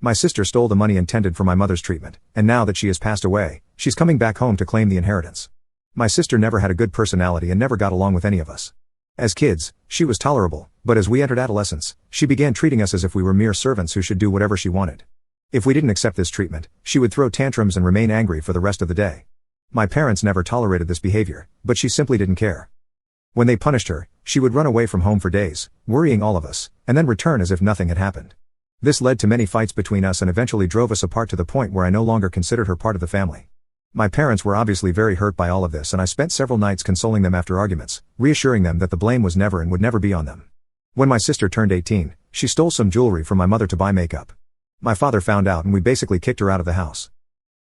My sister stole the money intended for my mother's treatment, and now that she has passed away, she's coming back home to claim the inheritance. My sister never had a good personality and never got along with any of us. As kids, she was tolerable, but as we entered adolescence, she began treating us as if we were mere servants who should do whatever she wanted. If we didn't accept this treatment, she would throw tantrums and remain angry for the rest of the day. My parents never tolerated this behavior, but she simply didn't care. When they punished her, she would run away from home for days, worrying all of us, and then return as if nothing had happened. This led to many fights between us and eventually drove us apart to the point where I no longer considered her part of the family. My parents were obviously very hurt by all of this, and I spent several nights consoling them after arguments, reassuring them that the blame was never and would never be on them. When my sister turned 18, she stole some jewelry from my mother to buy makeup. My father found out and we basically kicked her out of the house.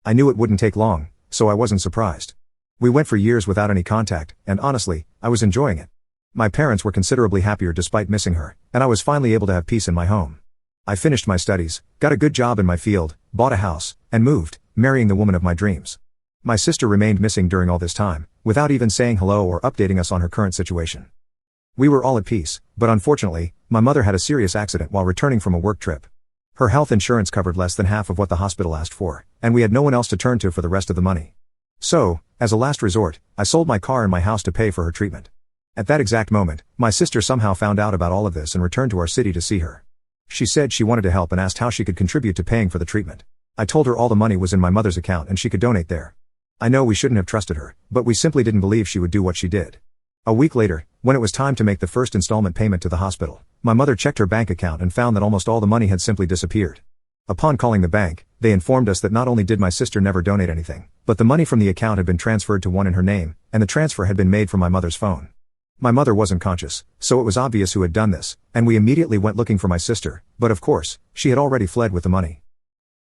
I knew it wouldn't take long, so I wasn't surprised. We went for years without any contact, and honestly, I was enjoying it. My parents were considerably happier despite missing her, and I was finally able to have peace in my home. I finished my studies, got a good job in my field, bought a house, and moved, marrying the woman of my dreams. My sister remained missing during all this time, without even saying hello or updating us on her current situation. We were all at peace, but unfortunately, my mother had a serious accident while returning from a work trip. Her health insurance covered less than half of what the hospital asked for, and we had no one else to turn to for the rest of the money. So, as a last resort, I sold my car and my house to pay for her treatment. At that exact moment, my sister somehow found out about all of this and returned to our city to see her. She said she wanted to help and asked how she could contribute to paying for the treatment. I told her all the money was in my mother's account and she could donate there. I know we shouldn't have trusted her, but we simply didn't believe she would do what she did. A week later, when it was time to make the first installment payment to the hospital, my mother checked her bank account and found that almost all the money had simply disappeared. Upon calling the bank, they informed us that not only did my sister never donate anything, but the money from the account had been transferred to one in her name, and the transfer had been made from my mother's phone. My mother wasn't conscious, so it was obvious who had done this, and we immediately went looking for my sister, but of course, she had already fled with the money.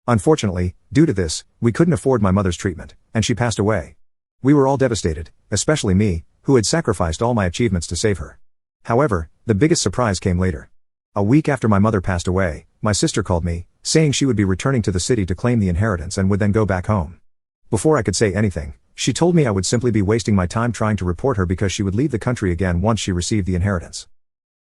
Unfortunately, due to this, we couldn't afford my mother's treatment, and she passed away. We were all devastated, especially me, who had sacrificed all my achievements to save her. However, the biggest surprise came later. A week after my mother passed away, my sister called me, saying she would be returning to the city to claim the inheritance and would then go back home. Before I could say anything, she told me I would simply be wasting my time trying to report her because she would leave the country again once she received the inheritance.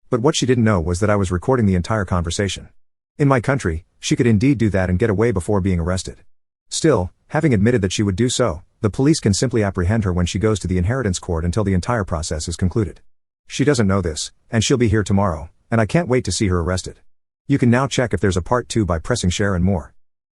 But what she didn't know was that I was recording the entire conversation. In my country, she could indeed do that and get away before being arrested. Still, having admitted that she would do so, the police can simply apprehend her when she goes to the inheritance court until the entire process is concluded. She doesn't know this, and she'll be here tomorrow, and I can't wait to see her arrested. You can now check if there's a part 2 by pressing share and more.